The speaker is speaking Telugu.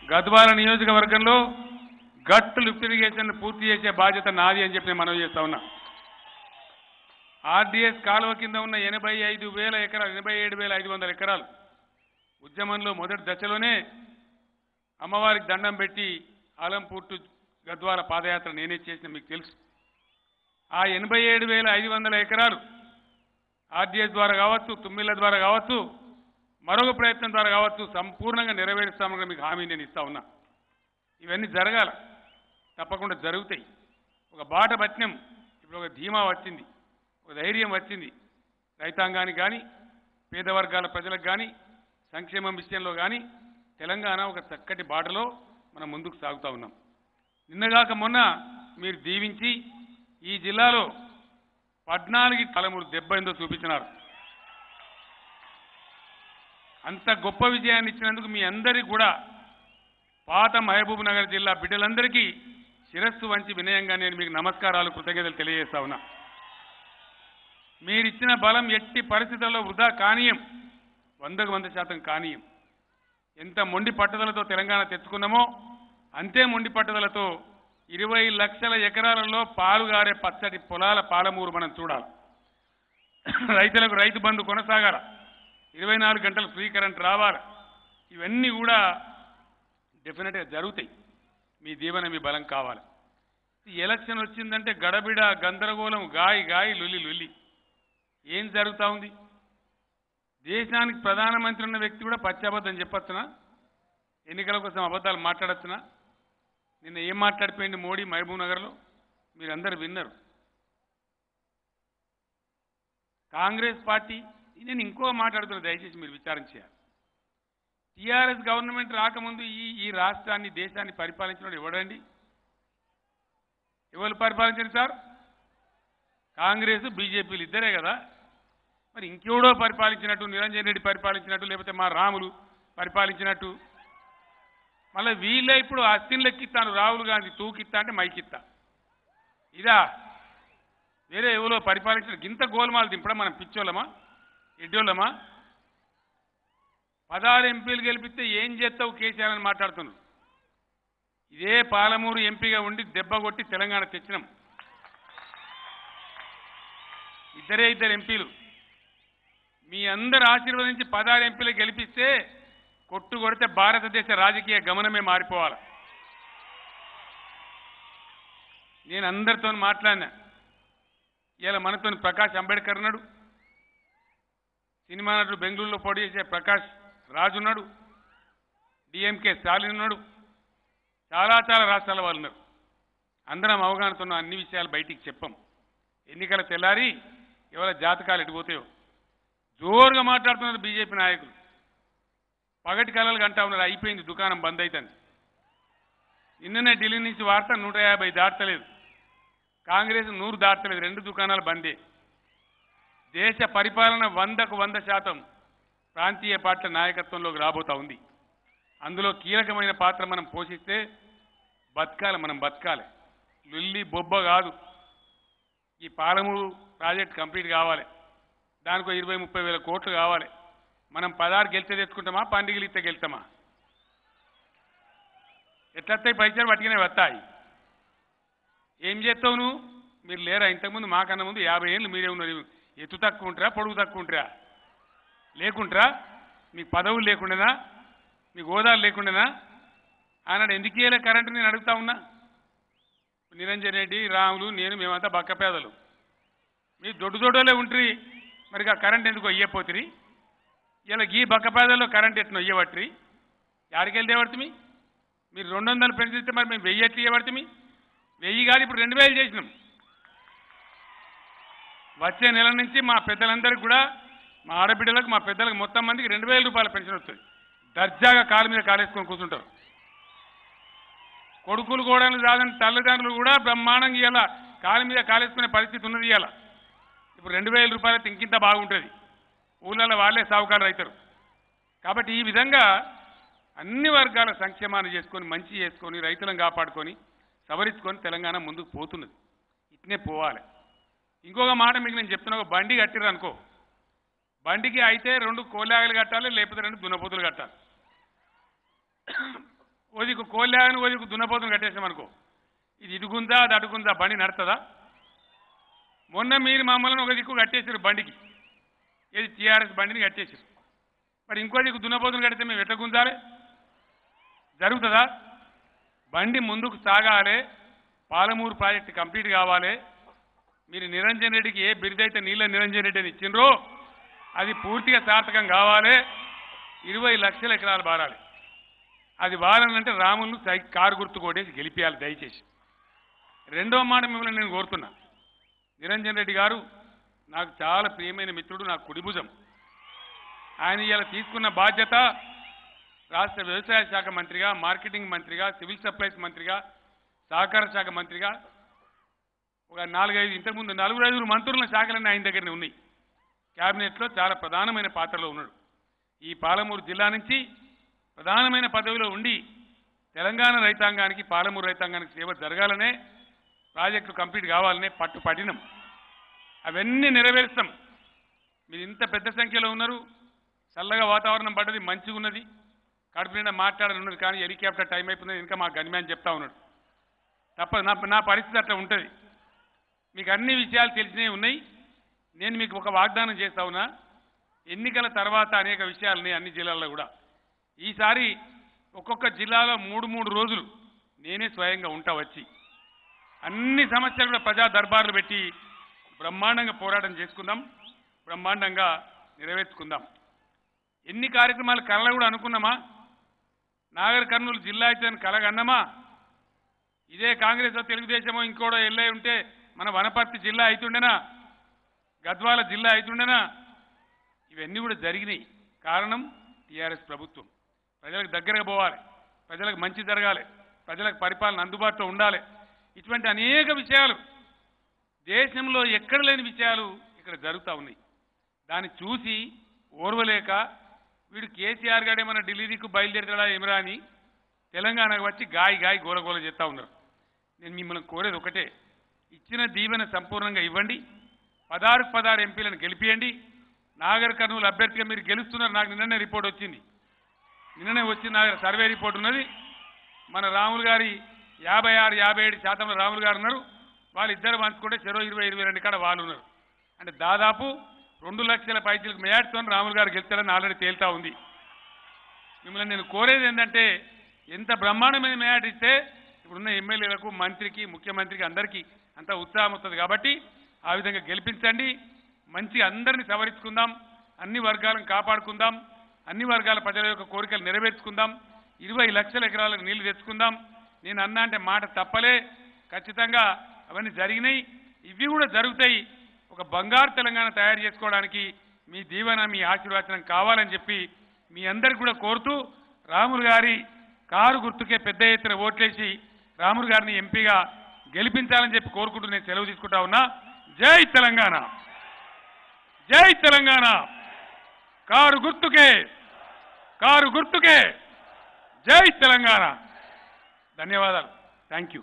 గద్వాల నియోజకవర్గంలో గట్ లిఫ్ట్ ఇరిగేషన్ పూర్తి చేసే బాధ్యత నాది అని చెప్పి మనవి చేస్తా ఉన్నా. ఆర్డీఎస్ కాలువ కింద ఉన్న 85,000 ఎకరాలు 87,500 ఎకరాలు ఉద్యమంలో మొదటి దశలోనే అమ్మవారికి దండం పెట్టి ఆలంపూర్ టు గద్వాల పాదయాత్ర నేనే చేసిన మీకు తెలుసు. ఆ 87,500 ఎకరాలు ఆర్డీఎస్ ద్వారా కావచ్చు, తుమ్మిళ్ల ద్వారా కావచ్చు, మరొక ప్రయత్నం ద్వారా కావచ్చు సంపూర్ణంగా నెరవేరుస్తామని మీకు హామీ నేను ఇస్తా ఉన్నా. ఇవన్నీ జరగాల, తప్పకుండా జరుగుతాయి. ఒక బాట పట్టినం, ఇప్పుడు ఒక ధీమా వచ్చింది, ఒక ధైర్యం వచ్చింది. రైతాంగానికి కానీ, పేద వర్గాల ప్రజలకు కానీ, సంక్షేమం విషయంలో కానీ తెలంగాణ ఒక చక్కటి బాటలో మనం ముందుకు సాగుతూ ఉన్నాం. నిన్నగాక మొన్న మీరు దీవించి ఈ జిల్లాలో 14 తలమూరు దెబ్బ ఏందో చూపించినారు. అంత గొప్ప విజయాన్ని ఇచ్చినందుకు మీ అందరికీ కూడా పాత మహబూబ్ నగర్ జిల్లా బిడ్డలందరికీ శిరస్సు వంచి వినయంగా నేను మీకు నమస్కారాలు, కృతజ్ఞతలు తెలియజేస్తా ఉన్నా. మీరిచ్చిన బలం ఎట్టి పరిస్థితుల్లో వృధా కానీయం, 100కు 100% కానీయం. ఎంత మొండి పట్టుదలతో తెలంగాణ తెచ్చుకున్నామో అంతే మొండి పట్టుదలతో 20 లక్షల ఎకరాలలో పాలుగారే పచ్చటి పొలాల పాలమూరు మనం చూడాలి. రైతులకు రైతు బంధు కొనసాగాల, 24 గంటలు ఫ్రీ కరెంట్ రావాలి. ఇవన్నీ కూడా డెఫినెట్గా జరుగుతాయి. మీ దీవెన, మీ బలం కావాలి. ఎలక్షన్ వచ్చిందంటే గడబిడ, గందరగోళం, గాయి లొల్లి లొల్లి. ఏం జరుగుతూ ఉంది? దేశానికి ప్రధానమంత్రి ఉన్న వ్యక్తి కూడా పచ్చాబద్ధం చెప్పొచ్చునా? ఎన్నికల కోసం అబద్ధాలు మాట్లాడచ్చునా? నిన్న ఏం మాట్లాడిపోయింది మోడీ మహబూబ్ నగర్లో మీరందరూ విన్నారు. కాంగ్రెస్ పార్టీ, నేను ఇంకో మాట్లాడుతున్నా, దయచేసి మీరు విచారం చేయాలి. టీఆర్ఎస్ గవర్నమెంట్ రాకముందు ఈ రాష్ట్రాన్ని, దేశాన్ని పరిపాలించిన ఎవడండి? ఎవరు పరిపాలించారు సార్? కాంగ్రెస్ బీజేపీలు ఇద్దరే కదా. మరి ఇంకెవడో పరిపాలించినట్టు, నిరంజన్ రెడ్డి పరిపాలించినట్టు, లేకపోతే మా రాములు పరిపాలించినట్టు, మళ్ళీ వీళ్ళే ఇప్పుడు అస్థిని లెక్కిస్తాను, రాహుల్ గాంధీ తూకిత్తా అంటే మైకిత్తా. ఇదా వేరే ఎవరో పరిపాలించిన గింత గోల్మాలు దింపడం మనం పిచ్చోళ్ళమా, ఎడ్డోళ్ళమా? 16 ఎంపీలు గెలిపిస్తే ఏం చేస్తావు కేసీఆర్ అని మాట్లాడుతున్నారు. ఇదే పాలమూరు ఎంపీగా ఉండి దెబ్బ కొట్టి తెలంగాణ తెచ్చినాం. ఇద్దరు ఎంపీలు మీ అందరు ఆశీర్వదించి 16 ఎంపీలు గెలిపిస్తే కొట్టు కొడితే భారతదేశ రాజకీయ గమనమే మారిపోవాలి. నేను అందరితో మాట్లాడినా. ఇలా మనతో ప్రకాష్ అంబేద్కర్ ఉన్నాడు, సినిమా నటుడు బెంగళూరులో పోటీ చేసే ప్రకాష్ రాజు ఉన్నాడు, డిఎంకే స్టాలిన్ ఉన్నాడు, చాలా రాష్ట్రాల వాళ్ళు ఉన్నారు. అందరం అవగాహనతో అన్ని విషయాలు బయటికి చెప్పాం. ఎన్నికల తెల్లారి ఎవరి జాతకాలు ఎటుపోతాయో జోరుగా మాట్లాడుతున్నారు బీజేపీ నాయకులు. పగటి కళలు అంటా ఉన్నారు, అయిపోయింది, దుకాణం బంద్ అవుతుంది. నిన్ననే ఢిల్లీ నుంచి వార్త 150 దాటలేదు, కాంగ్రెస్ 100 దాటలేదు, 2 దుకాణాలు బందే. దేశ పరిపాలన 100కు 100% ప్రాంతీయ పార్టీల నాయకత్వంలోకి రాబోతా ఉంది. అందులో కీలకమైన పాత్ర మనం పోషిస్తే బతకాలి, మనం బతకాలి. లుల్లి బొబ్బ కాదు. ఈ పాలమూరు ప్రాజెక్ట్ కంప్లీట్ కావాలి, దానికో 20-30 వేల కోట్లు కావాలి. మనం 16 గెలిస్తే తెచ్చుకుంటామా, పండుగలు ఇస్తే గెలుస్తామా? ఎట్లొస్తాయి పైసలు? పట్టుకునే వస్తాయి. ఏం చేస్తావు నువ్వు? మీరు లేరా? ఇంతకుముందు మాకన్నా ముందు 50 ఏళ్ళు మీరే ఉన్నారు. ఎత్తు తక్కువ ఉంటారా, పొడుగు తక్కువ ఉంటారా? లేకుంటారా? మీకు పదవులు లేకుండానా, మీకు హోదాలు లేకుండానా? ఆనాడు ఎందుకు ఇయ్యలే కరెంటు? నేను అడుగుతా ఉన్నా. నిరంజన్ రెడ్డి, రాములు, నేను, మేమంతా బక్కపేదలు. మీరు దొడ్డోళ్ళే ఉంట్రి, మరి ఆ కరెంట్ ఎందుకు అయ్యపోతుంది? ఇలా ఈ బక్కపేదల్లో కరెంట్ ఎట్లా ఇయ్యబట్టి యాడికెళ్ళి తేవడుతుంది? మీరు 200 పెంచితే మరి మేము 1000 ఎట్లా ఇవ్వబడుతుంది? 1000 కాదు, ఇప్పుడు 2000 చేసినాం. వచ్చే నెల నుంచి మా పెద్దలందరికీ కూడా, మా ఆడబిడ్డలకు, మా పెద్దలకు మొత్తం మందికి 2000 రూపాయల పెన్షన్ వస్తుంది. దర్జాగా కాలు మీద కాలేసుకొని కూర్చుంటారు. కొడుకులు కోడలు రాదని తల్లిదండ్రులు కూడా బ్రహ్మాండంగా ఇవ్వాల, కాలు మీద కాలేసుకునే పరిస్థితి ఉన్నది. ఇవ్వాల ఇప్పుడు 2000 రూపాయలు ఇంకింత బాగుంటుంది. ఊళ్ళలో వాళ్ళే సావుకారు అవుతారు. కాబట్టి ఈ విధంగా అన్ని వర్గాల సంక్షేమాన్ని చేసుకొని, మంచి చేసుకొని, రైతులను కాపాడుకొని, సవరించుకొని తెలంగాణ ముందుకు పోతున్నది. ఇట్నే పోవాలి. ఇంకొక మాట మీకు నేను చెప్తున్నా, ఒక బండి కట్టిర్రు అనుకో, బండికి అయితే 2 కోలాగలు కట్టాలి, లేకపోతే 2 దున్నపోతులు కట్టాలి. ఓదికు కోల్లాగని ఓదికు దున్నపోతును కట్టేసామనుకో, ఇది ఇటుగుందా అది అటుగుందా, బండి నడుతుందా? మొన్న మీరు మమ్మల్ని ఒక దిక్కు కట్టేసారు బండికి, ఏది టీఆర్ఎస్ బండిని కట్టేసారు. మరి ఇంకో దిక్కు దున్నపోతును కడితే మేము ఎట్లా గుంజాలి? జరుగుతుందా? బండి ముందుకు సాగాలి, పాలమూరు ప్రాజెక్టు కంప్లీట్ కావాలి. మీరు నిరంజన్ రెడ్డికి ఏ బిరుదైతే నీళ్ళ నిరంజన్ రెడ్డి అని ఇచ్చిండ్రో అది పూర్తిగా సార్థకం కావాలి. 20 లక్షల ఎకరాలు బారాలి. అది బారాలంటే రాములను కారు గుర్తు కొట్టేసి గెలిపియాలి దయచేసి. రెండో మాట మిమ్మల్ని నేను కోరుతున్నా, నిరంజన్ రెడ్డి గారు నాకు చాలా ప్రియమైన మిత్రుడు, నాకు కుడిభుజం. ఆయన ఇలా తీసుకున్న బాధ్యత రాష్ట్ర వ్యవసాయ శాఖ మంత్రిగా, మార్కెటింగ్ మంత్రిగా, సివిల్ సప్లైస్ మంత్రిగా, సహకార శాఖ మంత్రిగా ఒక 4-5 ఇంతకుముందు 4-5 మంత్రుల శాఖలన్నీ ఆయన దగ్గరనే ఉన్నాయి. క్యాబినెట్లో చాలా ప్రధానమైన పాత్రలో ఉన్నాడు. ఈ పాలమూరు జిల్లా నుంచి ప్రధానమైన పదవిలో ఉండి తెలంగాణ రైతాంగానికి, పాలమూరు రైతాంగానికి సేవ జరగాలనే, ప్రాజెక్టు కంప్లీట్ కావాలనే పట్టుపట్టినం. అవన్నీ నెరవేరుస్తాం. మీరు ఇంత పెద్ద సంఖ్యలో ఉన్నారు, చల్లగా వాతావరణం పడ్డది, మంచిగా ఉన్నది, కడుపు నిండా మాట్లాడాలన్నది. కానీ హెలికాప్టర్ టైం అయిపోయింది, ఇంకా మా గనిమ్యాన్ చెప్తా ఉన్నాడు. తప్ప నా పరిస్థితి అట్లా ఉంటుంది. మీకు అన్ని విషయాలు తెలిసినవి ఉన్నాయి. నేను మీకు ఒక వాగ్దానం చేస్తా ఉన్నా, ఎన్నికల తర్వాత అనేక విషయాలున్నాయి అన్ని జిల్లాల్లో కూడా. ఈసారి ఒక్కొక్క జిల్లాలో 3 రోజులు నేనే స్వయంగా ఉంటా వచ్చి అన్ని సమస్యలు కూడా ప్రజా దర్బార్లు పెట్టి బ్రహ్మాండంగా పోరాటం చేసుకుందాం, బ్రహ్మాండంగా నెరవేర్చుకుందాం. ఎన్ని కార్యక్రమాలు కళలు కూడా అనుకున్నామా? నాగర్ కర్నూలు జిల్లా అయితే కలగన్నమా? ఇదే కాంగ్రెస్ తెలుగుదేశమో ఇంకోడో ఎల్లై ఉంటే మన వనపర్తి జిల్లా అవుతుండేనా, గద్వాల జిల్లా అవుతుండేనా? ఇవన్నీ కూడా జరిగినాయి. కారణం టీఆర్ఎస్ ప్రభుత్వం. ప్రజలకు దగ్గరగా పోవాలి, ప్రజలకు మంచి జరగాలి, ప్రజలకు పరిపాలన అందుబాటులో ఉండాలి. ఇటువంటి అనేక విషయాలు దేశంలో ఎక్కడ లేని విషయాలు ఇక్కడ జరుగుతూ ఉన్నాయి. దాన్ని చూసి ఓర్వలేక వీడు కేసీఆర్ గారు ఏమన్నా ఢిల్లీకు బయలుదేరతాడా ఏమరా అని తెలంగాణకు వచ్చి గాయి గోలగోల చేస్తూ ఉన్నారు. నేను మిమ్మల్ని కోరేది ఒకటే, ఇచ్చిన దీవెన సంపూర్ణంగా ఇవ్వండి, 16 ఎంపీలను గెలిపియండి. నాగర్ కర్నూలు అభ్యర్థిగా మీరు గెలుస్తున్నారు. నాకు నిన్ననే రిపోర్ట్ వచ్చింది, నిన్ననే వచ్చింది సర్వే రిపోర్ట్ ఉన్నది. మన రాములు గారి 56-57% రాములు గారు ఉన్నారు. వాళ్ళిద్దరు పంచుకుంటే చెరో 20-22 కాడ వాళ్ళు ఉన్నారు. అంటే దాదాపు 2 లక్షల పైచీలకు మేయాడుతో రాములు గారు గెలుస్తారని ఆల్రెడీ తేలుతా ఉంది. మిమ్మల్ని నేను కోరేది ఏంటంటే, ఎంత బ్రహ్మాండమైన మేయాడు ఇస్తే ఇప్పుడున్న ఎమ్మెల్యేలకు, మంత్రికి, ముఖ్యమంత్రికి అందరికీ అంతా ఉత్సాహం వస్తుంది. కాబట్టి ఆ విధంగా గెలిపించండి. మంచిగా అందరినీ సవరించుకుందాం, అన్ని వర్గాలను కాపాడుకుందాం, అన్ని వర్గాల ప్రజల యొక్క కోరికలు నెరవేర్చుకుందాం, 20 లక్షల ఎకరాలకు నీళ్లు తెచ్చుకుందాం. నేను అన్నా అంటే మాట తప్పలే, ఖచ్చితంగా అవన్నీ జరిగినాయి, ఇవి కూడా జరుగుతాయి. ఒక బంగారు తెలంగాణ తయారు చేసుకోవడానికి మీ దీవెన, మీ ఆశీర్వచనం కావాలని చెప్పి మీ అందరికి కూడా కోరుతూ, రాములు గారి కారు గుర్తుకే పెద్ద ఎత్తున ఓట్లేసి రాములు గారిని ఎంపీగా గెలిపించాలని చెప్పి కోరుకుంటూ నేను సెలవు తీసుకుంటా ఉన్నా. జై తెలంగాణ, జై తెలంగాణ. కారు గుర్తుకే జై తెలంగాణ. ధన్యవాదాలు. Thank you.